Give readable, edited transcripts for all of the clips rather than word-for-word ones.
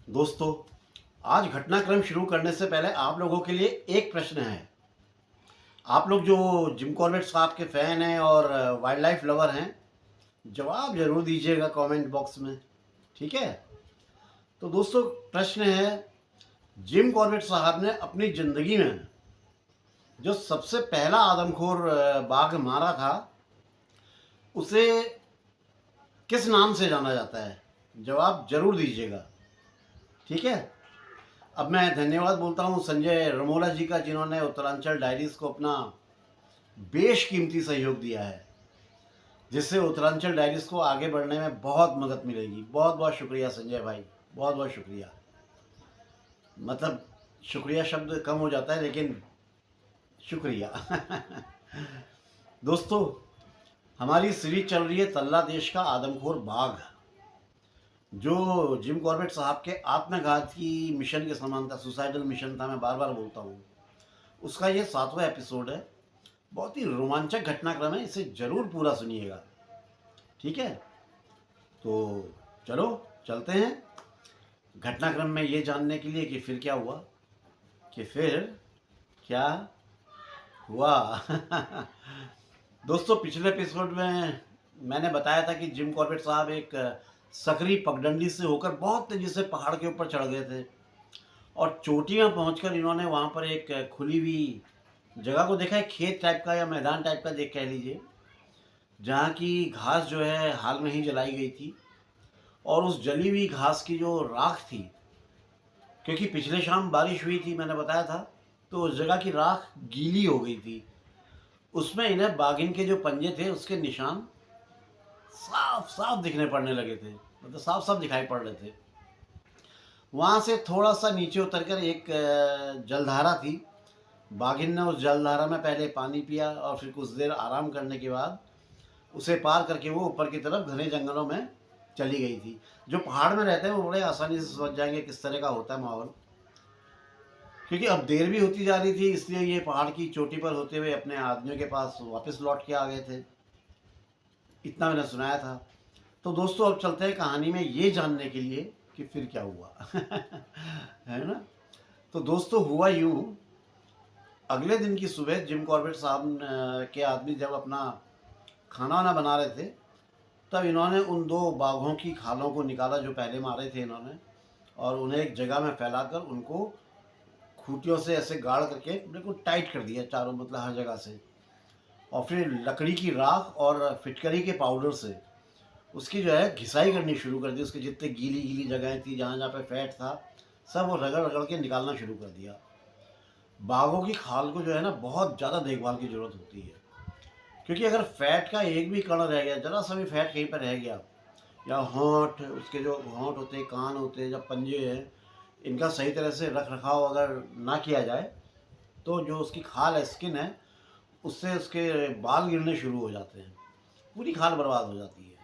दोस्तों, आज घटनाक्रम शुरू करने से पहले आप लोगों के लिए एक प्रश्न है। आप लोग जो जिम कॉर्बेट साहब के फ़ैन हैं और वाइल्ड लाइफ लवर हैं, जवाब ज़रूर दीजिएगा कमेंट बॉक्स में, ठीक है? तो दोस्तों, प्रश्न है, जिम कॉर्बेट साहब ने अपनी ज़िंदगी में जो सबसे पहला आदमखोर बाघ मारा था, उसे किस नाम से जाना जाता है? जवाब ज़रूर दीजिएगा, ठीक है? अब मैं धन्यवाद बोलता हूँ संजय रमोला जी का, जिन्होंने उत्तरांचल डायरीज़ को अपना बेशकीमती सहयोग दिया है, जिससे उत्तरांचल डायरीज़ को आगे बढ़ने में बहुत मदद मिलेगी। बहुत बहुत शुक्रिया संजय भाई, बहुत बहुत शुक्रिया। मतलब शुक्रिया शब्द कम हो जाता है, लेकिन शुक्रिया। दोस्तों, हमारी सीरीज चल रही है तल्ला देश का आदमखोर बाघ, जो जिम कॉर्बेट साहब के आत्मघाती मिशन के समान था, सुसाइडल मिशन था, मैं बार बार बोलता हूँ। उसका ये 7वां एपिसोड है। बहुत ही रोमांचक घटनाक्रम है, इसे ज़रूर पूरा सुनिएगा, ठीक है? तो चलो चलते हैं घटनाक्रम में, ये जानने के लिए कि फिर क्या हुआ, कि फिर क्या हुआ। दोस्तों, पिछले एपिसोड में मैंने बताया था कि जिम कॉर्बेट साहब एक सकरी पगडंडी से होकर बहुत तेजी से पहाड़ के ऊपर चढ़ गए थे, और चोटी में पहुंचकर इन्होंने वहां पर एक खुली हुई जगह को देखा, एक खेत टाइप का या मैदान टाइप का देख कह लीजिए, जहाँ की घास जो है हाल में ही जलाई गई थी। और उस जली हुई घास की जो राख थी, क्योंकि पिछले शाम बारिश हुई थी, मैंने बताया था, तो उस जगह की राख गीली हो गई थी। उसमें इन्हें बाघिन के जो पंजे थे उसके निशान साफ साफ दिखने पड़ने लगे थे, मतलब साफ साफ दिखाई पड़ रहे थे। वहाँ से थोड़ा सा नीचे उतरकर एक जलधारा थी। बाघिन ने उस जलधारा में पहले पानी पिया और फिर कुछ देर आराम करने के बाद उसे पार करके वो ऊपर की तरफ घने जंगलों में चली गई थी। जो पहाड़ में रहते हैं वो बड़े आसानी से समझ जाएंगे किस तरह का होता है माहौल, क्योंकि अब देर भी होती जा रही थी, इसलिए ये पहाड़ की चोटी पर होते हुए अपने आदमियों के पास वापस लौट के आ गए थे। इतना मैंने सुनाया था। तो दोस्तों, अब चलते हैं कहानी में, ये जानने के लिए कि फिर क्या हुआ। है ना? तो दोस्तों, हुआ यूं, अगले दिन की सुबह जिम कॉर्बेट साहब के आदमी जब अपना खाना वाना बना रहे थे, तब इन्होंने उन दो बाघों की खालों को निकाला जो पहले मारे थे इन्होंने, और उन्हें एक जगह में फैलाकर उनको खूंटियों से ऐसे गाड़ करके बिल्कुल टाइट कर दिया चारों, मतलब हर जगह से। और फिर लकड़ी की राख और फिटकरी के पाउडर से उसकी जो है घिसाई करनी शुरू कर दी। उसके जितने गीली गीली जगहें थी, जहाँ जहाँ पे फैट था, सब वो रगड़ रगड़ के निकालना शुरू कर दिया। बाघों की खाल को जो है ना, बहुत ज़्यादा देखभाल की ज़रूरत होती है, क्योंकि अगर फैट का एक भी कण रह गया, ज़रा सा भी फैट कहीं पर रह गया, या होंठ, उसके जो होंठ होते हैं, कान होते हैं, जब पंजे हैं, इनका सही तरह से रख रखाव अगर ना किया जाए, तो जो उसकी खाल है, स्किन है, उससे उसके बाल गिरने शुरू हो जाते हैं, पूरी खाल बर्बाद हो जाती है।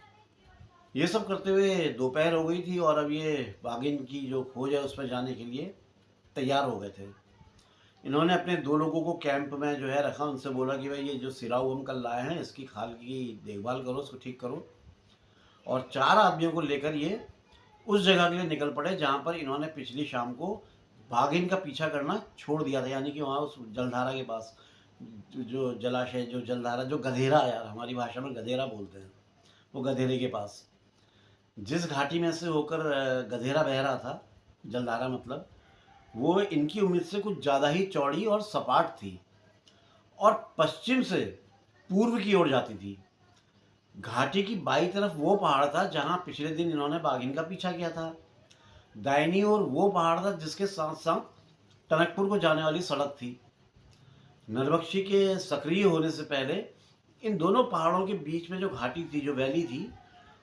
ये सब करते हुए दोपहर हो गई थी, और अब ये बाघिन की जो खोज है उस पर जाने के लिए तैयार हो गए थे। इन्होंने अपने दो लोगों को कैंप में जो है रखा, उनसे बोला कि भाई ये जो सिराऊ हम कल लाए हैं, इसकी खाल की देखभाल करो, उसको ठीक करो। और 4 आदमियों को लेकर ये उस जगह के लिए निकल पड़े जहाँ पर इन्होंने पिछली शाम को बाघिन का पीछा करना छोड़ दिया था, यानी कि वहाँ उस जलधारा के पास, जो जलाशय, जो जलधारा, जो गधेरा, यार हमारी भाषा में गधेरा बोलते हैं, वो गधेरे के पास जिस घाटी में से होकर गधेरा बह रहा था, जलधारा मतलब, वो इनकी उम्मीद से कुछ ज़्यादा ही चौड़ी और सपाट थी, और पश्चिम से पूर्व की ओर जाती थी। घाटी की बाईं तरफ वो पहाड़ था जहाँ पिछले दिन इन्होंने बाघिन का पीछा किया था। दाहिनी ओर वो पहाड़ था जिसके साथ साथ टनकपुर को जाने वाली सड़क थी। नरबख्शी के सक्रिय होने से पहले इन दोनों पहाड़ों के बीच में जो घाटी थी, जो वैली थी,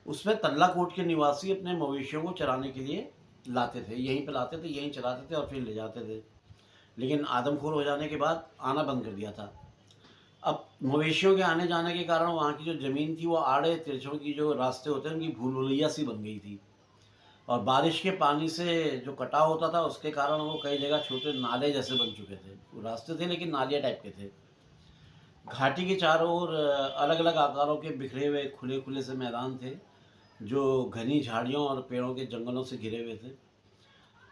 उसमें तल्लाकोट के निवासी अपने मवेशियों को चराने के लिए लाते थे, यहीं पे लाते थे, यहीं चराते थे और फिर ले जाते थे। लेकिन आदमखोर हो जाने के बाद आना बंद कर दिया था। अब मवेशियों के आने जाने के कारण वहाँ की जो ज़मीन थी, वो आड़े तिरछों की जो रास्ते होते हैं, उनकी भूल भुलैया सी बन गई थी, और बारिश के पानी से जो कटाव होता था उसके कारण वो कई जगह छोटे नाले जैसे बन चुके थे। वो रास्ते थे लेकिन नालिया टाइप के थे। घाटी के चारों ओर अलग अलग आकारों के बिखरे हुए खुले खुले से मैदान थे, जो घनी झाड़ियों और पेड़ों के जंगलों से घिरे हुए थे।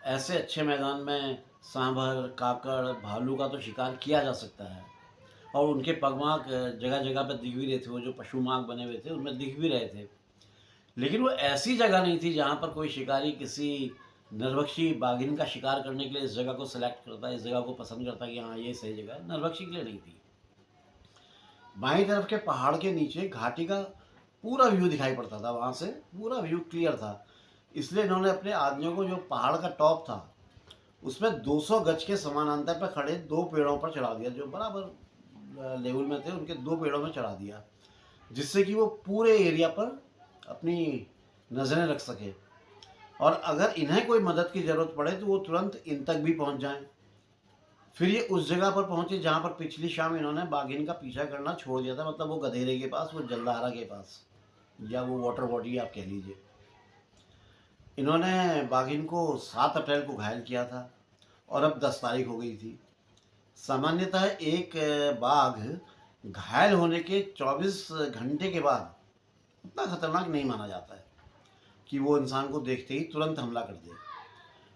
ऐसे अच्छे मैदान में सांभर, काकड़, भालू का तो शिकार किया जा सकता है और उनके पगमार्क जगह-जगह पे दिख भी रहे थे, वो जो पशु मार्ग बने हुए थे, उनमें दिख भी रहे थे। लेकिन वो ऐसी जगह नहीं थी जहाँ पर कोई शिकारी किसी नरभक्षी बाघिन का शिकार करने के लिए इस जगह को सेलेक्ट करता है, इस जगह को पसंद करता है कि हाँ, ये सही जगह है, नरभक्षी के लिए नहीं थी। बाईं तरफ के पहाड़ के नीचे घाटी का पूरा व्यू दिखाई पड़ता था, वहाँ से पूरा व्यू क्लियर था। इसलिए इन्होंने अपने आदमियों को जो पहाड़ का टॉप था, उसमें 200 गज के समानांतर पर खड़े 2 पेड़ों पर चढ़ा दिया, जो बराबर लेवल में थे, उनके 2 पेड़ों में चढ़ा दिया, जिससे कि वो पूरे एरिया पर अपनी नज़रें रख सके और अगर इन्हें कोई मदद की ज़रूरत पड़े तो वो तुरंत इन तक भी पहुंच जाएं। फिर ये उस जगह पर पहुंचे जहां पर पिछली शाम इन्होंने बाघिन का पीछा करना छोड़ दिया था, मतलब वो गधेरे के पास, वो जलदारा के पास, या वो वाटर बॉडी आप कह लीजिए। इन्होंने बाघिन को 7 अप्रैल को घायल किया था और अब 10 तारीख हो गई थी। सामान्यतः एक बाघ घायल होने के 24 घंटे के बाद उतना खतरनाक नहीं माना जाता है कि वो इंसान को देखते ही तुरंत हमला कर दे।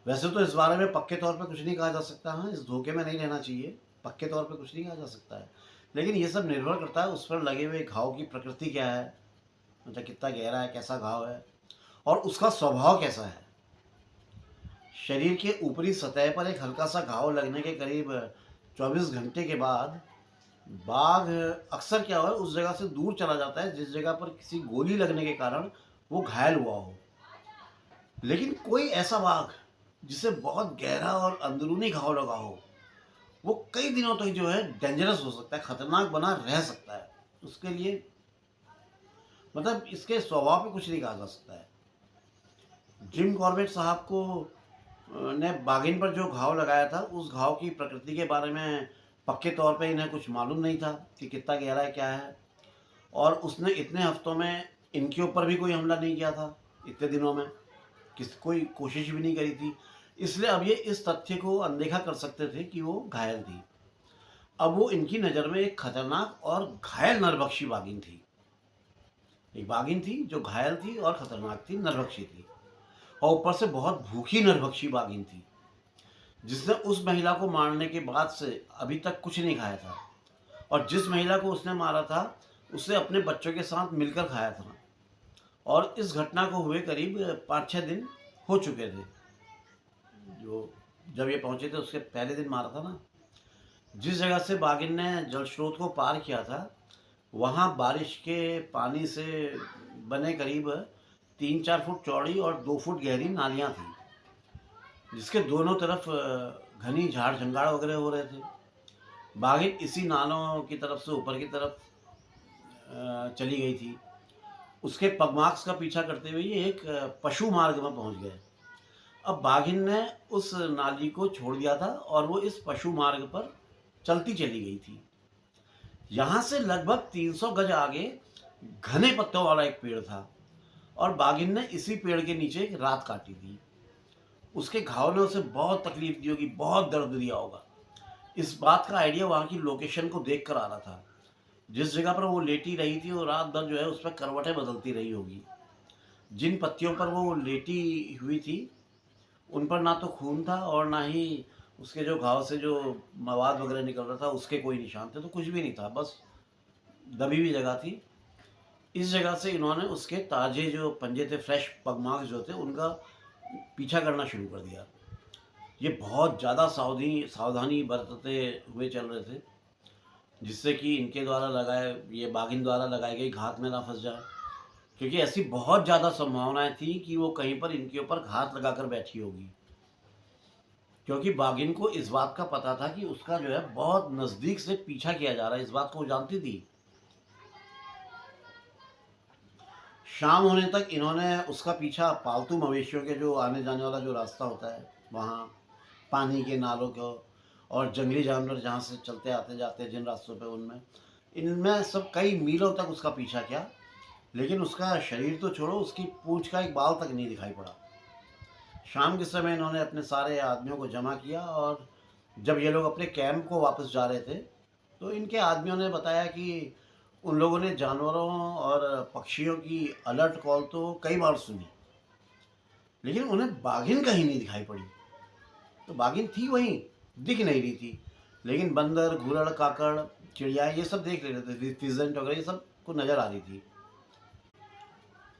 वैसे तो इस बारे में पक्के तौर पे कुछ नहीं कहा जा सकता, हाँ, इस धोखे में नहीं रहना चाहिए, पक्के तौर पे कुछ नहीं कहा जा सकता है। लेकिन ये सब निर्भर करता है उस पर लगे हुए घाव की प्रकृति क्या है, मतलब कितना गहरा है, कैसा घाव है और उसका स्वभाव कैसा है। शरीर के ऊपरी सतह पर एक हल्का सा घाव लगने के करीब 24 घंटे के बाद बाघ अक्सर क्या हो उस जगह से दूर चला जाता है जिस जगह पर किसी गोली लगने के कारण वो घायल हुआ हो। लेकिन कोई ऐसा बाघ जिसे बहुत गहरा और अंदरूनी घाव लगा हो, वो कई दिनों तक जो है डेंजरस हो सकता है, खतरनाक बना रह सकता है। उसके लिए मतलब इसके स्वभाव पे कुछ नहीं कहा जा सकता है। जिम कॉर्बेट साहब को ने बाघिन पर जो घाव लगाया था, उस घाव की प्रकृति के बारे में पक्के तौर पे इन्हें कुछ मालूम नहीं था कि कितना गहरा है, क्या है, और उसने इतने हफ्तों में इनके ऊपर भी कोई हमला नहीं किया था, इतने दिनों में कोई कोशिश भी नहीं करी थी। इसलिए अब ये इस तथ्य को अनदेखा कर सकते थे कि वो घायल थी। अब वो इनकी नज़र में एक खतरनाक और घायल नरभक्षी बाघिन थी। एक बाघिन थी जो घायल थी और खतरनाक थी, नरभक्षी थी, और ऊपर से बहुत भूखी नरभक्षी बाघिन थी, जिसने उस महिला को मारने के बाद से अभी तक कुछ नहीं खाया था, और जिस महिला को उसने मारा था उसे अपने बच्चों के साथ मिलकर खाया था। और इस घटना को हुए करीब 5-6 दिन हो चुके थे। जो जब ये पहुंचे थे उसके पहले दिन मारा था ना। जिस जगह से बाघिन ने जल स्रोत को पार किया था, वहाँ बारिश के पानी से बने करीब 3-4 फुट चौड़ी और 2 फुट गहरी नालियाँ थी, जिसके दोनों तरफ घनी झाड़ झंगाड़ वगैरह हो रहे थे। बाघिन इसी नालों की तरफ से ऊपर की तरफ चली गई थी। उसके पगमार्क्स का पीछा करते हुए ये एक पशु मार्ग में पहुंच गए। अब बाघिन ने उस नाली को छोड़ दिया था और वो इस पशु मार्ग पर चलती चली गई थी। यहाँ से लगभग 300 गज आगे घने पत्तों वाला एक पेड़ था और बाघिन ने इसी पेड़ के नीचे एक रात काटी थी। उसके घाव ने उसे बहुत तकलीफ दी होगी, बहुत दर्द दिया होगा। इस बात का आइडिया वहाँ की लोकेशन को देख कर आ रहा था। जिस जगह पर वो लेटी रही थी वो रात भर जो है उस पर करवटें बदलती रही होगी। जिन पत्तियों पर वो लेटी हुई थी उन पर ना तो खून था और ना ही उसके जो घाव से जो मवाद वगैरह निकल रहा था उसके कोई निशान थे, तो कुछ भी नहीं था, बस दबी हुई जगह थी। इस जगह से इन्होंने उसके ताजे जो पंजे थे, फ्रेश पगमार्क्स जो थे, उनका पीछा करना शुरू कर दिया। ये बहुत ज़्यादा सावधानी बरतते हुए चल रहे थे, जिससे कि इनके द्वारा ये बाघिन द्वारा लगाई गई घात में ना फंस जाए, क्योंकि ऐसी बहुत ज़्यादा संभावनाएं थी कि वो कहीं पर इनके ऊपर घात लगाकर बैठी होगी। क्योंकि बाघिन को इस बात का पता था कि उसका जो है बहुत नज़दीक से पीछा किया जा रहा है, इस बात को वो जानती थी। शाम होने तक इन्होंने उसका पीछा पालतू मवेशियों के जो आने जाने वाला जो रास्ता होता है वहाँ, पानी के नालों को, और जंगली जानवर जहाँ से चलते आते जाते हैं जिन रास्तों पे, उनमें इनमें सब कई मीलों तक उसका पीछा किया, लेकिन उसका शरीर तो छोड़ो, उसकी पूंछ का एक बाल तक नहीं दिखाई पड़ा। शाम के समय इन्होंने अपने सारे आदमियों को जमा किया और जब ये लोग अपने कैंप को वापस जा रहे थे तो इनके आदमियों ने बताया कि उन लोगों ने जानवरों और पक्षियों की अलर्ट कॉल तो कई बार सुनी, लेकिन उन्हें बाघिन कहीं नहीं दिखाई पड़ी। तो बाघिन थी वहीं, दिख नहीं रही थी। लेकिन बंदर, घुरड़, काकड़, चिड़िया ये सब देख रहे थे, फिजेंट वगैरह ये सब को नज़र आ रही थी।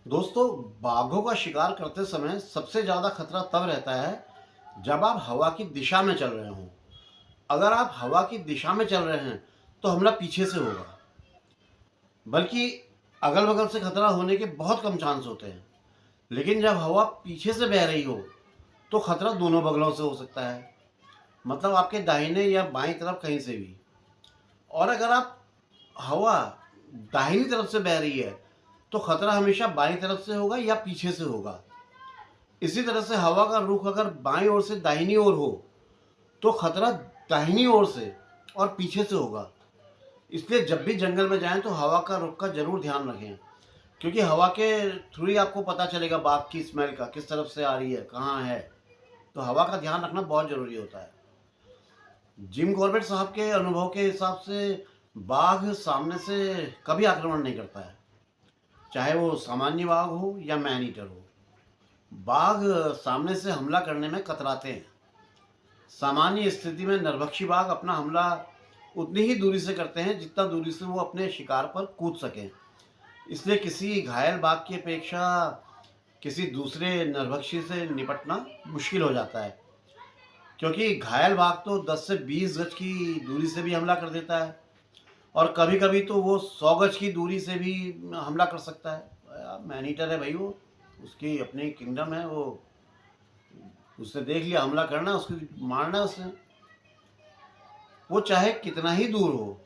दोस्तों, बाघों का शिकार करते समय सबसे ज़्यादा खतरा तब रहता है जब आप हवा की दिशा में चल रहे हों। अगर आप हवा की दिशा में चल रहे हैं तो हमला पीछे से होगा, बल्कि अगल बगल से खतरा होने के बहुत कम चांस होते हैं। लेकिन जब हवा पीछे से बह रही हो तो खतरा दोनों बगलों से हो सकता है, मतलब आपके दाहिने या बाईं तरफ कहीं से भी। और अगर आप हवा दाहिनी तरफ से बह रही है तो खतरा हमेशा बाईं तरफ से होगा या पीछे से होगा। इसी तरह से हवा का रुख अगर बाईं ओर से दाहिनी ओर हो तो खतरा दाहिनी ओर से और पीछे से होगा। इसलिए जब भी जंगल में जाएं तो हवा का रुख का जरूर ध्यान रखें, क्योंकि हवा के थ्रू ही आपको पता चलेगा बाघ की स्मेल का किस तरफ से आ रही है, कहाँ है। तो हवा का ध्यान रखना बहुत ज़रूरी होता है। जिम कॉर्बेट साहब के अनुभव के हिसाब से बाघ सामने से कभी आक्रमण नहीं करता है, चाहे वो सामान्य बाघ हो या मैन ईटर हो। बाघ सामने से हमला करने में कतराते हैं। सामान्य स्थिति में नरभक्षी बाघ अपना हमला उतनी ही दूरी से करते हैं जितना दूरी से वो अपने शिकार पर कूद सकें। इसलिए किसी घायल बाघ की अपेक्षा किसी दूसरे नरभक्षी से निपटना मुश्किल हो जाता है, क्योंकि घायल बाघ तो 10 से 20 गज की दूरी से भी हमला कर देता है और कभी कभी तो वो 100 गज की दूरी से भी हमला कर सकता है। मैन ईटर है भाई, वो उसकी अपनी किंगडम है, वो उसने देख लिया हमला करना है, उसको मारना है उसने। वो चाहे कितना ही दूर हो,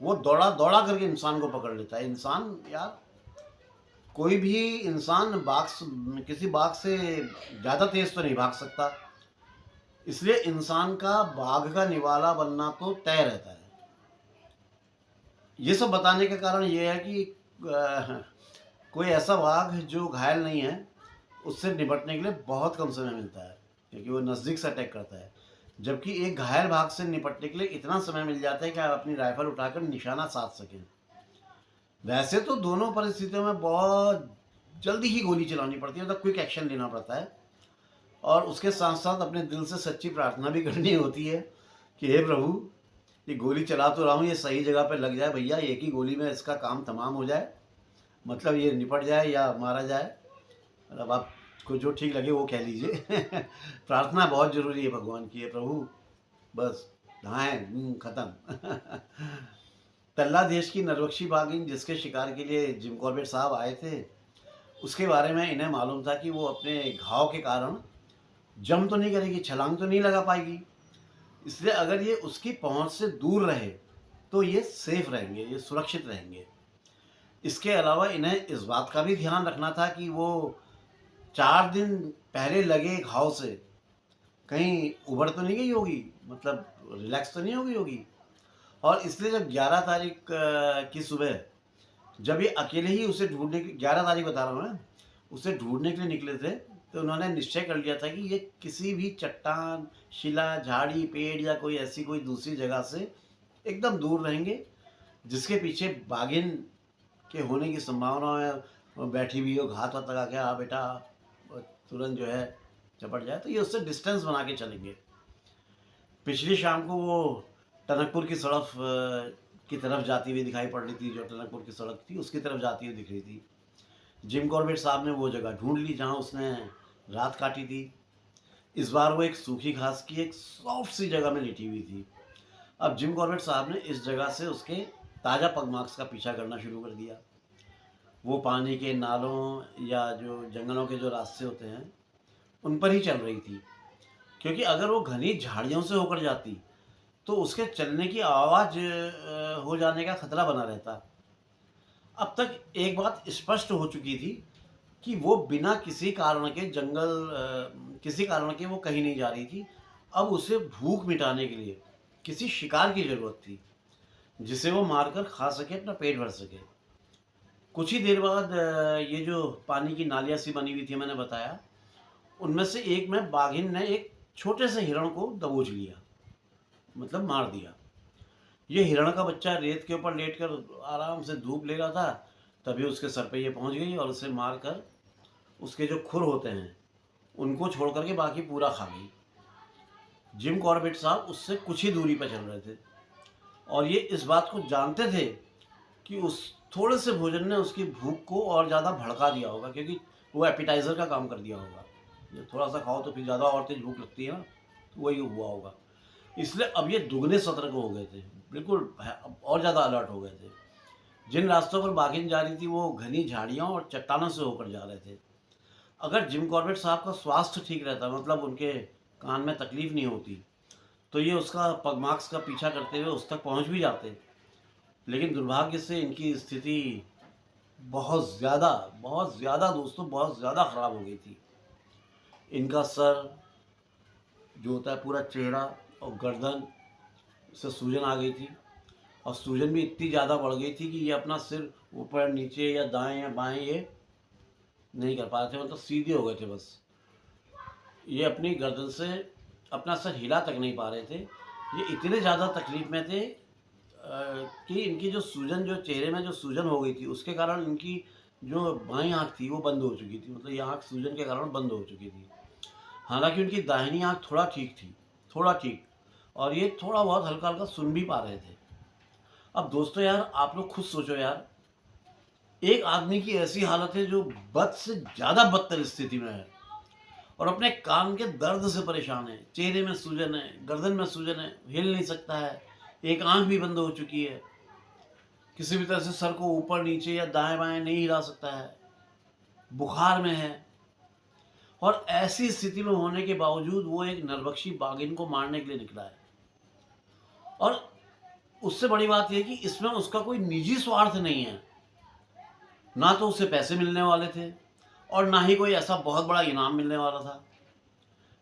वो दौड़ा दौड़ा करके इंसान को पकड़ लेता है। इंसान यार, कोई भी इंसान किसी बाघ से ज़्यादा तेज तो नहीं भाग सकता। इसलिए इंसान का बाघ का निवाला बनना तो तय रहता है। ये सब बताने का कारण ये है कि कोई ऐसा बाघ जो घायल नहीं है उससे निपटने के लिए बहुत कम समय मिलता है, क्योंकि वो नज़दीक से अटैक करता है। जबकि एक घायल बाघ से निपटने के लिए इतना समय मिल जाता है कि आप अपनी राइफल उठाकर निशाना साध सकें। वैसे तो दोनों परिस्थितियों में बहुत जल्दी ही गोली चलानी पड़ती है, मतलब क्विक एक्शन लेना पड़ता है। और उसके साथ साथ अपने दिल से सच्ची प्रार्थना भी करनी होती है कि हे प्रभु, ये गोली चला तो रहा हूँ, ये सही जगह पे लग जाए भैया, एक ही गोली में इसका काम तमाम हो जाए, मतलब ये निपट जाए या मारा जाए, मतलब आपको जो ठीक लगे वो कह लीजिए। प्रार्थना बहुत ज़रूरी है भगवान की, है प्रभु बस नहाएं ख़त्म। तल्ला देश की नरभक्षी बाघिन जिसके शिकार के लिए जिम कॉर्बेट साहब आए थे, उसके बारे में इन्हें मालूम था कि वो अपने घाव के कारण जंप तो नहीं करेगी, छलांग तो नहीं लगा पाएगी। इसलिए अगर ये उसकी पहुंच से दूर रहे तो ये सेफ रहेंगे, ये सुरक्षित रहेंगे। इसके अलावा इन्हें इस बात का भी ध्यान रखना था कि वो 4 दिन पहले लगे घाव से कहीं उभर तो नहीं गई होगी, मतलब रिलैक्स तो नहीं हो गई होगी। और इसलिए जब 11 तारीख की सुबह जब ये अकेले ही उसे ढूंढने की, 11 तारीख बता रहा हूँ मैं, उसे ढूंढने के लिए निकले थे, तो उन्होंने निश्चय कर लिया था कि ये किसी भी चट्टान, शिला, झाड़ी, पेड़ या कोई दूसरी जगह से एकदम दूर रहेंगे जिसके पीछे बाघिन के होने की संभावना है। वो बैठी हुई हो, घात वात लगा के, हाँ बेटा तुरंत जो है चपट जाए, तो ये उससे डिस्टेंस बना के चलेंगे। पिछली शाम को वो टनकपुर की सड़क की तरफ जाती हुई दिखाई पड़ रही थी, जो टनकपुर की सड़क थी उसकी तरफ जाती हुई दिख रही थी। जिम कॉर्बेट साहब ने वो जगह ढूंढ ली जहाँ उसने रात काटी थी। इस बार वो एक सूखी घास की एक सॉफ्ट सी जगह में लेटी हुई थी। अब जिम कॉर्बेट साहब ने इस जगह से उसके ताज़ा पगमार्क्स का पीछा करना शुरू कर दिया। वो पानी के नालों या जो जंगलों के जो रास्ते होते हैं उन पर ही चल रही थी, क्योंकि अगर वो घनी झाड़ियों से होकर जाती तो उसके चलने की आवाज़ हो जाने का खतरा बना रहता। अब तक एक बात स्पष्ट हो चुकी थी कि वो बिना किसी कारण के किसी कारण के वो कहीं नहीं जा रही थी। अब उसे भूख मिटाने के लिए किसी शिकार की ज़रूरत थी जिसे वो मारकर खा सके, अपना पेट भर सके। कुछ ही देर बाद ये जो पानी की नालियाँ सी बनी हुई थी मैंने बताया, उनमें से एक में बाघिन ने एक छोटे से हिरण को दबोच लिया, मतलब मार दिया। ये हिरण का बच्चा रेत के ऊपर लेटकर आराम से धूप ले रहा था, तभी उसके सर पे ये पहुंच गई और उसे मारकर उसके जो खुर होते हैं उनको छोड़ करके बाकी पूरा खा गई। जिम कॉर्बेट साहब उससे कुछ ही दूरी पर चल रहे थे और ये इस बात को जानते थे कि उस थोड़े से भोजन ने उसकी भूख को और ज़्यादा भड़का दिया होगा, क्योंकि वो एपिटाइज़र का काम कर दिया होगा। जो थोड़ा सा खाओ तो फिर ज़्यादा और तेज भूख लगती है ना, तो वही हुआ होगा। इसलिए अब ये दुगने सतर्क हो गए थे, बिल्कुल अब और ज़्यादा अलर्ट हो गए थे। जिन रास्तों पर बाघिन जा रही थी वो घनी झाड़ियों और चट्टानों से होकर जा रहे थे। अगर जिम कॉर्बेट साहब का स्वास्थ्य ठीक रहता, मतलब उनके कान में तकलीफ नहीं होती, तो ये उसका पगमार्क्स का पीछा करते हुए उस तक पहुंच भी जाते। लेकिन दुर्भाग्य से इनकी स्थिति बहुत ज़्यादा दोस्तों, बहुत ज़्यादा ख़राब हो गई थी। इनका सर जो होता है, पूरा चेहरा और गर्दन से सूजन आ गई थी और सूजन भी इतनी ज़्यादा बढ़ गई थी कि ये अपना सिर ऊपर नीचे या दाएं या बाएं ये नहीं कर पा रहे थे, मतलब सीधे हो गए थे बस। ये अपनी गर्दन से अपना सर हिला तक नहीं पा रहे थे। ये इतने ज़्यादा तकलीफ़ में थे कि इनकी जो सूजन, जो चेहरे में जो सूजन हो गई थी, उसके कारण इनकी जो बाईं आँख थी वो बंद हो चुकी थी, मतलब ये आँख सूजन के कारण बंद हो चुकी थी। हालाँकि उनकी दाहिनी आँख थोड़ा ठीक थी, थोड़ा ठीक, और ये थोड़ा बहुत हल्का-हल्का सुन भी पा रहे थे। अब दोस्तों यार, आप लोग खुद सोचो यार, एक आदमी की ऐसी हालत है जो बद से ज़्यादा बदतर स्थिति में है और अपने कान के दर्द से परेशान है, चेहरे में सूजन है, गर्दन में सूजन है, हिल नहीं सकता है, एक आँख भी बंद हो चुकी है, किसी भी तरह से सर को ऊपर नीचे या दाएं बाएं नहीं हिला सकता है, बुखार में है। और ऐसी स्थिति में होने के बावजूद वो एक नरभक्षी बाघिन को मारने के लिए निकला है। और उससे बड़ी बात यह कि इसमें उसका कोई निजी स्वार्थ नहीं है, ना तो उसे पैसे मिलने वाले थे और ना ही कोई ऐसा बहुत बड़ा इनाम मिलने वाला था।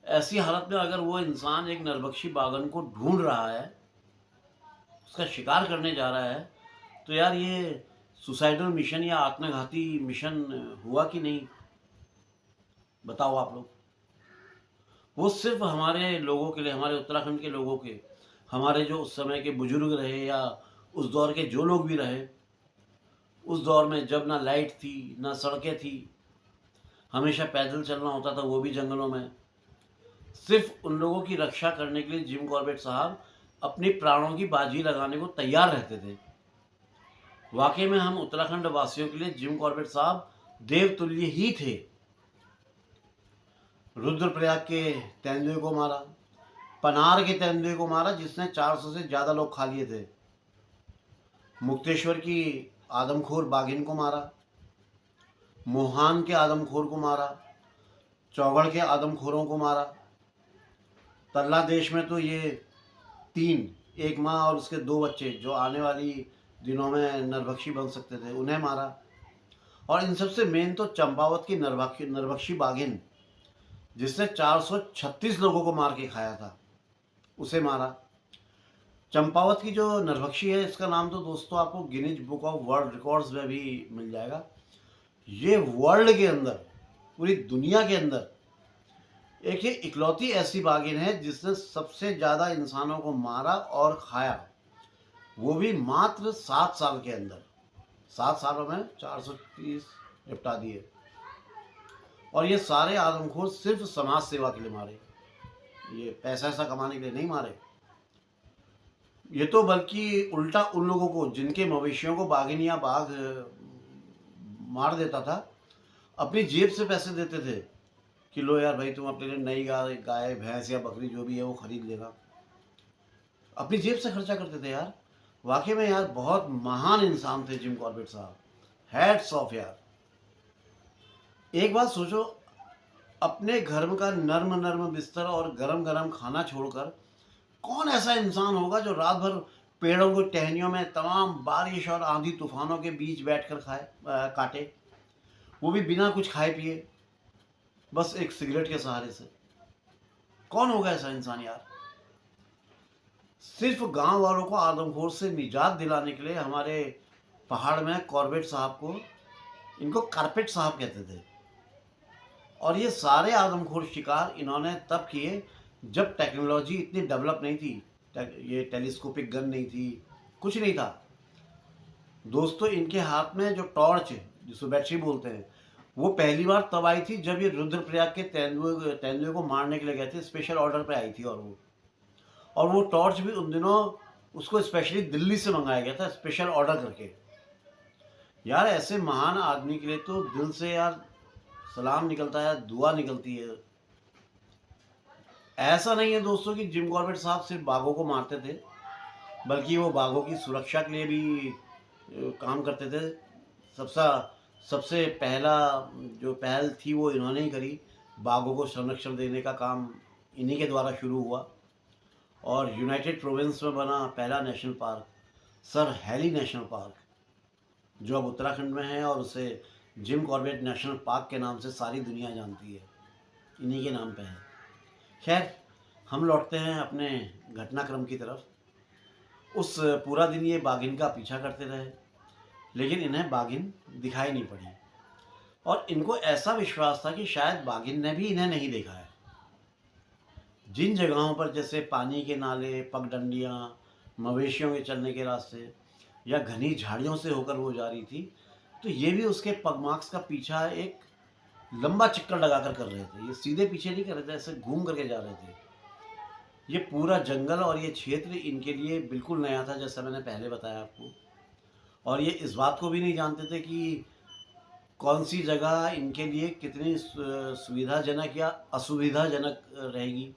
ऐसी हालत में अगर वो इंसान एक नरभक्षी बाघन को ढूंढ रहा है, उसका शिकार करने जा रहा है, तो यार ये सुसाइडल मिशन या आत्मघाती मिशन हुआ कि नहीं, बताओ आप लोग। वो सिर्फ हमारे लोगों के लिए, हमारे उत्तराखंड के लोगों के, हमारे जो उस समय के बुजुर्ग रहे या उस दौर के जो लोग भी रहे, उस दौर में जब ना लाइट थी ना सड़कें थी, हमेशा पैदल चलना होता था, वो भी जंगलों में। सिर्फ उन लोगों की रक्षा करने के लिए जिम कॉर्बेट साहब अपने प्राणों की बाजी लगाने को तैयार रहते थे। वाकई में हम उत्तराखंड वासियों के लिए जिम कॉर्बेट साहब देवतुल्य ही थे। रुद्रप्रयाग के तेंदुए को मारा, पनार के तेंदुए को मारा जिसने 400 से ज़्यादा लोग खा लिए थे, मुक्तेश्वर की आदमखोर बाघिन को मारा, मोहान के आदमखोर को मारा, चौगढ़ के आदमखोरों को मारा, तल्ला देश में तो ये 3, एक माँ और उसके 2 बच्चे जो आने वाली दिनों में नरभक्षी बन सकते थे, उन्हें मारा। और इन सबसे मेन तो चंपावत की नरभक्षी बाघिन जिसने 436 लोगों को मार के खाया था, उसे मारा। चंपावत की जो नरभक्षी है, इसका नाम तो दोस्तों आपको Guinness book of world records में भी मिल जाएगा। ये वर्ल्ड के अंदर, पूरी दुनिया के अंदर एक ही इकलौती ऐसी बाघिन है जिसने सबसे ज़्यादा इंसानों को मारा और खाया, वो भी मात्र 7 साल के अंदर। 7 सालों में 430 निपटा दिए। और ये सारे आदमखोर सिर्फ समाज सेवा के लिए मारे, ये पैसा ऐसा कमाने के लिए नहीं मारे। ये तो बल्कि उल्टा उन लोगों को जिनके मवेशियों को बाघिन या बाघ मार देता था, अपनी जेब से पैसे देते थे कि लो यार भाई, तुम अपने लिए नई गाय भैंस या बकरी जो भी है वो खरीद लेना। अपनी जेब से खर्चा करते थे यार। वाकई में यार बहुत महान इंसान थे जिम कॉर्बेट साहब, हैट्स ऑफ यार। एक बात सोचो, अपने घर का नर्म नर्म बिस्तर और गरम गरम खाना छोड़कर कौन ऐसा इंसान होगा जो रात भर पेड़ों की टहनियों में तमाम बारिश और आंधी तूफानों के बीच बैठकर काटे, वो भी बिना कुछ खाए पिए, बस एक सिगरेट के सहारे से। कौन होगा ऐसा इंसान यार। सिर्फ गांव वालों को आदमखोर से निजात दिलाने के लिए हमारे पहाड़ में कॉर्बेट साहब को, इनको कारपेट साहब कहते थे, और ये सारे आदमखोर शिकार इन्होंने तब किए जब टेक्नोलॉजी इतनी डेवलप नहीं थी, ये टेलीस्कोपिक गन नहीं थी, कुछ नहीं था दोस्तों। इनके हाथ में जो टॉर्च, जिसको बैटरी बोलते हैं, वो पहली बार तब आई थी जब ये रुद्रप्रयाग के तेंदुए को मारने के लिए गए थे, स्पेशल ऑर्डर पे आई थी। और वो और वो टॉर्च भी उन दिनों उसको स्पेशली दिल्ली से मंगाया गया था, स्पेशल ऑर्डर करके। यार ऐसे महान आदमी के लिए तो दिल से यार सलाम निकलता है, दुआ निकलती है। ऐसा नहीं है दोस्तों कि जिम कॉर्बेट साहब सिर्फ बाघों को मारते थे, बल्कि वो बाघों की सुरक्षा के लिए भी काम करते थे। सबसे सबसे पहला जो पहल थी वो इन्होंने ही करी। बाघों को संरक्षण देने का काम इन्हीं के द्वारा शुरू हुआ और यूनाइटेड प्रोविंस में बना पहला national park sir Hailey national park, जो अब उत्तराखंड में है और उसे जिम कॉर्बेट नेशनल पार्क के नाम से सारी दुनिया जानती है, इन्हीं के नाम पे है। खैर, हम लौटते हैं अपने घटनाक्रम की तरफ। उस पूरा दिन ये बाघिन का पीछा करते रहे, लेकिन इन्हें बाघिन दिखाई नहीं पड़ी और इनको ऐसा विश्वास था कि शायद बाघिन ने भी इन्हें नहीं देखा है। जिन जगहों पर जैसे पानी के नाले, पगडंडियाँ, मवेशियों के चलने के रास्ते या घनी झाड़ियों से होकर वो जा रही थी, तो ये भी उसके पगमार्क्स का पीछा एक लंबा चक्कर लगाकर कर रहे थे। ये सीधे पीछे नहीं कर रहे थे, ऐसे घूम करके जा रहे थे। ये पूरा जंगल और ये क्षेत्र इनके लिए बिल्कुल नया था, जैसा मैंने पहले बताया आपको। और ये इस बात को भी नहीं जानते थे कि कौन सी जगह इनके लिए कितनी सुविधाजनक या असुविधाजनक रहेगी।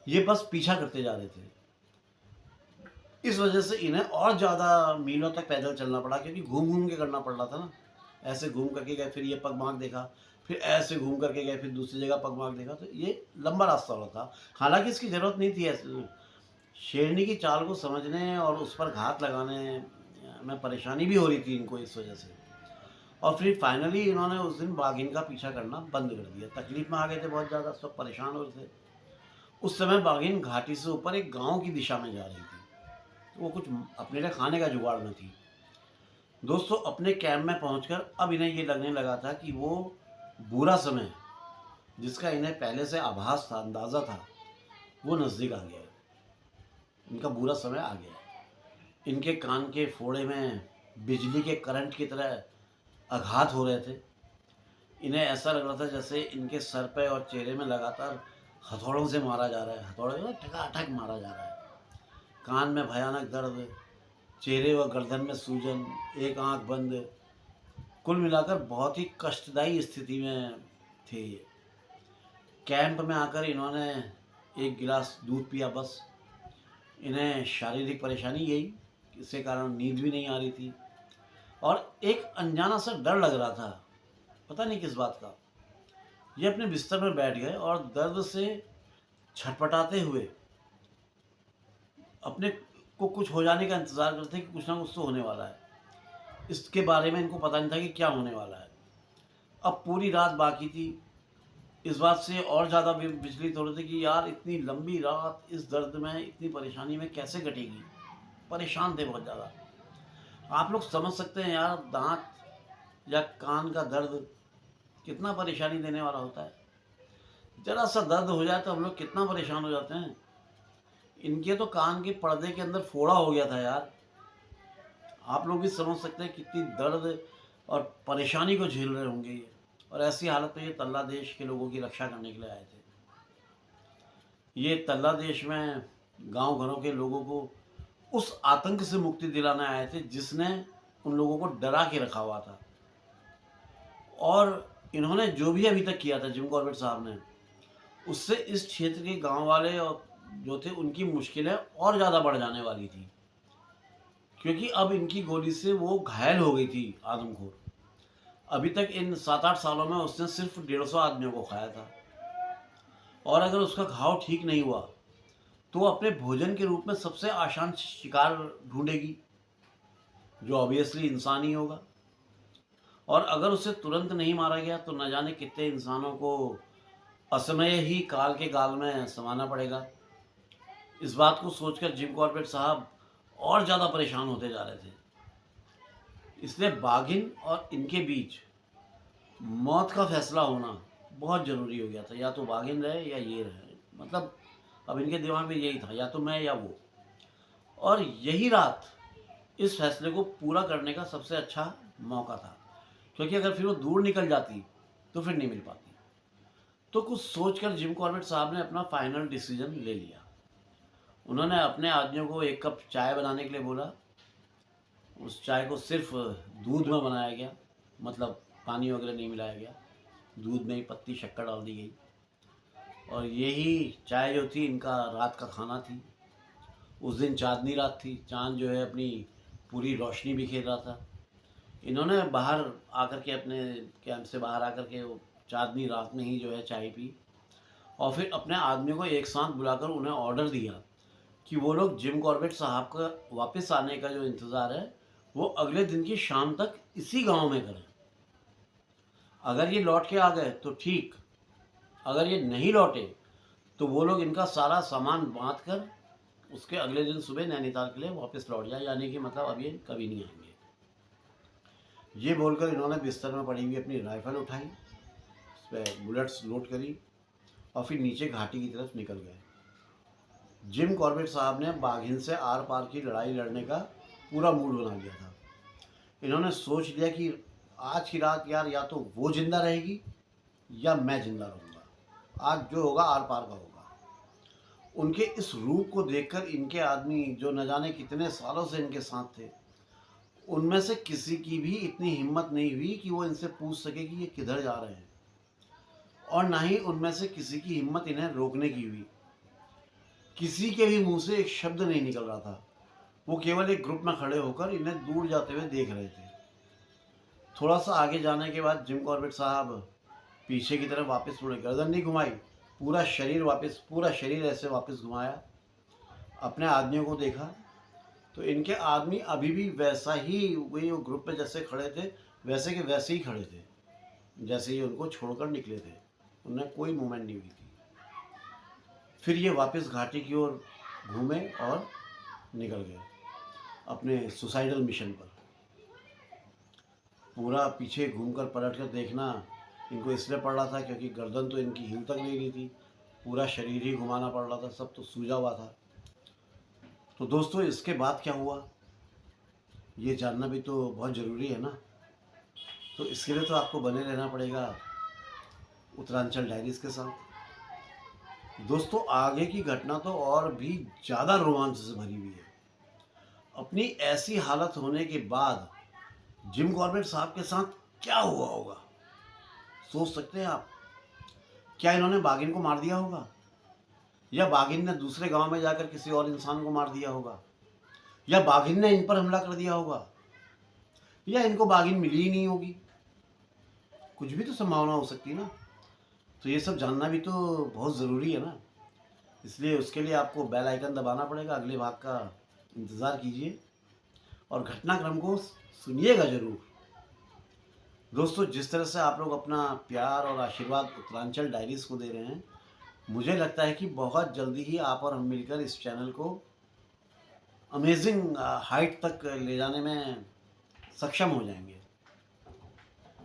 ये बस पीछा करते जा रहे थे। इस वजह से इन्हें और ज़्यादा मीलों तक पैदल चलना पड़ा, क्योंकि घूम घूम के करना पड़ रहा था ना। ऐसे घूम करके गए, फिर ये पगमार्क देखा, फिर ऐसे घूम करके गए, फिर दूसरी जगह पगमार्क देखा, तो ये लंबा रास्ता हो रहा था। हालांकि इसकी ज़रूरत नहीं थी। ऐसे शेरनी की चाल को समझने और उस पर घात लगाने में परेशानी भी हो रही थी इनको इस वजह से। और फिर फाइनली इन्होंने उस दिन बाघिन का पीछा करना बंद कर दिया। तकलीफ में आ गए थे बहुत ज़्यादा, सब परेशान हो रहे थे। उस समय बाघिन घाटी से ऊपर एक गांव की दिशा में जा रही थी, तो वो कुछ अपने लिए खाने का जुगाड़ में थी। दोस्तों, अपने कैंप में पहुंचकर अब इन्हें ये लगने लगा था कि वो बुरा समय, जिसका इन्हें पहले से आभास था, अंदाज़ा था, वो नज़दीक आ गया है। इनका बुरा समय आ गया है। इनके कान के फोड़े में बिजली के करंट की तरह आघात हो रहे थे। इन्हें ऐसा लग रहा था जैसे इनके सर पे और चेहरे में लगातार हथौड़ों से मारा जा रहा है, हथौड़े में ठकाठक मारा जा रहा है। कान में भयानक दर्द, चेहरे व गर्दन में सूजन, एक आंख बंद। कुल मिलाकर बहुत ही कष्टदायी स्थिति में थे ये। कैंप में आकर इन्होंने एक गिलास दूध पिया बस। इन्हें शारीरिक परेशानी यही, इसके कारण नींद भी नहीं आ रही थी और एक अनजाना सा डर लग रहा था, पता नहीं किस बात का। ये अपने बिस्तर में बैठ गए और दर्द से छटपटाते हुए अपने को कुछ हो जाने का इंतज़ार करते हैं कि कुछ ना कुछ तो होने वाला है। इसके बारे में इनको पता नहीं था कि क्या होने वाला है। अब पूरी रात बाकी थी। इस बात से और ज़्यादा विचलित हो रहे थे कि यार इतनी लंबी रात इस दर्द में, इतनी परेशानी में कैसे कटेगी। परेशान थे बहुत ज़्यादा। आप लोग समझ सकते हैं यार, दांत या कान का दर्द कितना परेशानी देने वाला होता है। ज़रा सा दर्द हो जाए तो हम लोग कितना परेशान हो जाते हैं। इनके तो कान के पर्दे के अंदर फोड़ा हो गया था यार। आप लोग भी समझ सकते हैं कितनी दर्द और परेशानी को झेल रहे होंगे ये। और ऐसी हालत में ये तल्ला देश के लोगों की रक्षा करने के लिए आए थे। ये तल्ला देश में गांव घरों के लोगों को उस आतंक से मुक्ति दिलाने आए थे जिसने उन लोगों को डरा के रखा हुआ था। और इन्होंने जो भी अभी तक किया था जिम कॉर्बेट साहब ने, उससे इस क्षेत्र के गांव वाले और जो थे उनकी मुश्किलें और ज़्यादा बढ़ जाने वाली थी, क्योंकि अब इनकी गोली से वो घायल हो गई थी आदमखोर। अभी तक इन 7-8 सालों में उसने सिर्फ 150 आदमियों को खाया था और अगर उसका घाव ठीक नहीं हुआ तो अपने भोजन के रूप में सबसे आसान शिकार ढूंढेगी, जो ऑब्वियसली इंसान ही होगा। और अगर उसे तुरंत नहीं मारा गया तो न जाने कितने इंसानों को असमय ही काल के गाल में समाना पड़ेगा। इस बात को सोचकर जिम कॉर्बेट साहब और ज़्यादा परेशान होते जा रहे थे। इसलिए बाघिन और इनके बीच मौत का फैसला होना बहुत ज़रूरी हो गया था। या तो बाघिन रहे या ये रहे, मतलब अब इनके दिमाग में यही था, या तो मैं या वो। और यही रात इस फैसले को पूरा करने का सबसे अच्छा मौका था, क्योंकि अगर फिर वो दूर निकल जाती तो फिर नहीं मिल पाती। तो कुछ सोचकर जिम कॉर्बेट साहब ने अपना फाइनल डिसीजन ले लिया। उन्होंने अपने आदमियों को 1 कप चाय बनाने के लिए बोला। उस चाय को सिर्फ दूध में बनाया गया, मतलब पानी वगैरह नहीं मिलाया गया, दूध में ही पत्ती शक्कर डाल दी गई। और यही चाय जो थी इनका रात का खाना थी। उस दिन चाँदनी रात थी, चाँद जो है अपनी पूरी रोशनी बिखेर रहा था। इन्होंने बाहर आकर के, अपने कैंप से बाहर आकर के वो चाँदनी रात में ही जो है चाय पी, और फिर अपने आदमियों को एक साथ बुलाकर उन्हें ऑर्डर दिया कि वो लोग जिम कॉर्बेट साहब का वापस आने का जो इंतज़ार है वो अगले दिन की शाम तक इसी गांव में करें। अगर ये लौट के आ गए तो ठीक, अगर ये नहीं लौटे तो वो लोग इनका सारा सामान बांध कर उसके अगले दिन सुबह नैनीताल के लिए वापस लौट जाए, यानी कि मतलब अब ये कभी नहीं आएंगे। ये बोलकर इन्होंने बिस्तर में पड़ी हुई अपनी राइफल उठाई, उस पर बुलेट्स लोड करी और फिर नीचे घाटी की तरफ निकल गए। जिम कॉर्बेट साहब ने बाघिन से आर पार की लड़ाई लड़ने का पूरा मूड बना लिया था। इन्होंने सोच लिया कि आज की रात यार या तो वो जिंदा रहेगी या मैं जिंदा रहूँगा, आज जो होगा आर पार का होगा। उनके इस रूप को देखकर इनके आदमी जो न जाने कितने सालों से इनके साथ थे, उनमें से किसी की भी इतनी हिम्मत नहीं हुई कि वो इनसे पूछ सके कि ये किधर जा रहे हैं, और ना ही उनमें से किसी की हिम्मत इन्हें रोकने की हुई। किसी के भी मुंह से एक शब्द नहीं निकल रहा था। वो केवल एक ग्रुप में खड़े होकर इन्हें दूर जाते हुए देख रहे थे। थोड़ा सा आगे जाने के बाद जिम कॉर्बेट साहब पीछे की तरफ वापस मुड़े, गर्दन नहीं घुमाई, पूरा शरीर ऐसे वापस घुमाया, अपने आदमियों को देखा तो इनके आदमी अभी भी वैसा ही, वही वो ग्रुप में जैसे खड़े थे वैसे के वैसे ही खड़े थे जैसे ही उनको छोड़कर निकले थे। उन्हें कोई मूवमेंट नहीं हुई थी। फिर ये वापस घाटी की ओर घूमे और निकल गए अपने सुसाइडल मिशन पर। पूरा पीछे घूमकर पलट कर देखना इनको इसलिए पड़ रहा था क्योंकि गर्दन तो इनकी हिल तक नहीं रही थी, पूरा शरीर ही घुमाना पड़ रहा था, सब तो सूजा हुआ था। तो दोस्तों इसके बाद क्या हुआ ये जानना भी तो बहुत ज़रूरी है ना। तो इसके लिए तो आपको बने रहना पड़ेगा उत्तरांचल डायरीज़ के साथ। दोस्तों आगे की घटना तो और भी ज़्यादा रोमांच से भरी हुई है। अपनी ऐसी हालत होने के बाद जिम कॉर्बेट साहब के साथ क्या हुआ होगा, सोच सकते हैं आप? क्या इन्होंने बाघिन को मार दिया होगा, या बाघिन ने दूसरे गांव में जाकर किसी और इंसान को मार दिया होगा, या बाघिन ने इन पर हमला कर दिया होगा, या इनको बाघिन मिली ही नहीं होगी? कुछ भी तो संभावना हो सकती है ना। तो ये सब जानना भी तो बहुत ज़रूरी है ना। इसलिए उसके लिए आपको बेल आइकन दबाना पड़ेगा, अगले भाग का इंतज़ार कीजिए और घटनाक्रम को सुनिएगा ज़रूर। दोस्तों जिस तरह से आप लोग अपना प्यार और आशीर्वाद उत्तरांचल डायरीज़ को दे रहे हैं, मुझे लगता है कि बहुत जल्दी ही आप और हम मिलकर इस चैनल को अमेजिंग हाइट तक ले जाने में सक्षम हो जाएंगे।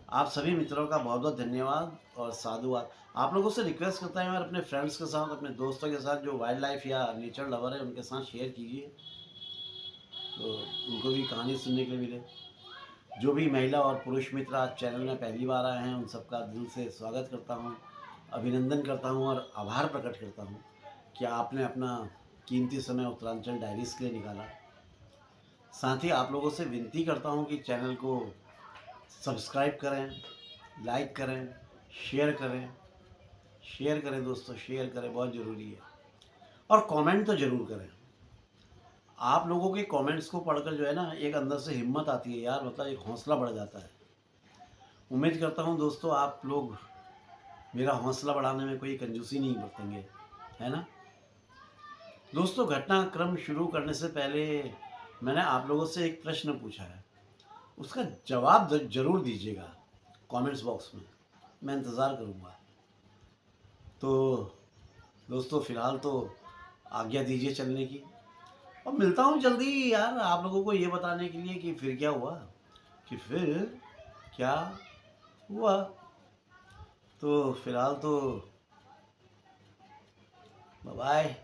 आप सभी मित्रों का बहुत बहुत धन्यवाद और साधुवाद। आप लोगों से रिक्वेस्ट करता है यार, अपने फ्रेंड्स के साथ, अपने दोस्तों के साथ जो वाइल्ड लाइफ या नेचर लवर है उनके साथ शेयर कीजिए, तो उनको भी कहानी सुनने के लिए मिले। जो भी महिला और पुरुष मित्र आज चैनल में पहली बार आए हैं उन सबका दिल से स्वागत करता हूँ, अभिनंदन करता हूँ और आभार प्रकट करता हूँ कि आपने अपना कीमती समय उत्तरांचल डायरीज़ के लिए निकाला। साथ ही आप लोगों से विनती करता हूँ कि चैनल को सब्सक्राइब करें, लाइक करें, शेयर करें दोस्तों, शेयर करें, बहुत ज़रूरी है। और कमेंट तो ज़रूर करें। आप लोगों के कमेंट्स को पढ़कर जो है ना एक अंदर से हिम्मत आती है यार, मतलब एक हौसला बढ़ जाता है। उम्मीद करता हूँ दोस्तों आप लोग मेरा हौसला बढ़ाने में कोई कंजूसी नहीं बरतेंगे, है ना। दोस्तों घटनाक्रम शुरू करने से पहले मैंने आप लोगों से एक प्रश्न पूछा है, उसका जवाब ज़रूर दीजिएगा कमेंट्स बॉक्स में, मैं इंतज़ार करूँगा। तो दोस्तों फ़िलहाल तो आज्ञा दीजिए चलने की, और मिलता हूँ जल्दी यार आप लोगों को ये बताने के लिए कि फिर क्या हुआ, तो फ़िलहाल तो बाय बाय।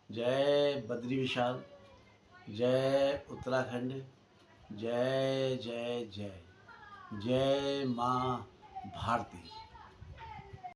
जय बद्री विशाल, जय उत्तराखंड, जय जय जय, जय माँ भारती।